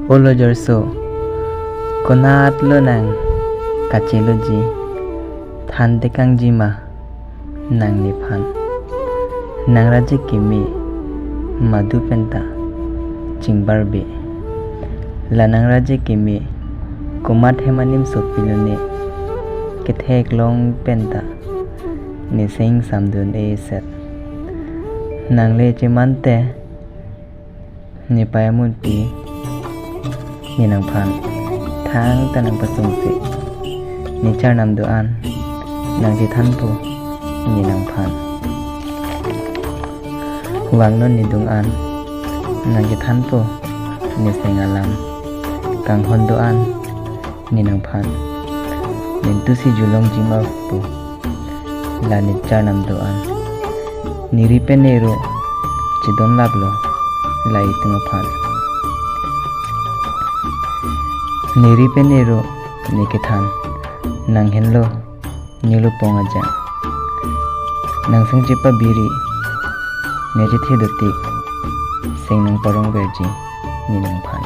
Olo jorso konat lo nang kacelo ji than dekang jima nang niphan nang raje kimi madu penta chingbarbe lanang raje kimi kumat hemanim sopilone kethek long penta ni sing samdun e set nang le chimante ni payamun pi ni nang phan thang tanang pasung se ni char nam doan nang ji than pu ni nang phan wang non ni dung an nang ji than pu ni seng alam kang hon doan ni nang phan nin tu si julong jima pu la ni char nam doan ni ripe nero chidon lablo la itung phan ni ripe nero ni kethan nang henlo nilu pong aja nang sing chipa biri neji thi dotik sing nang parong berji ni nang phan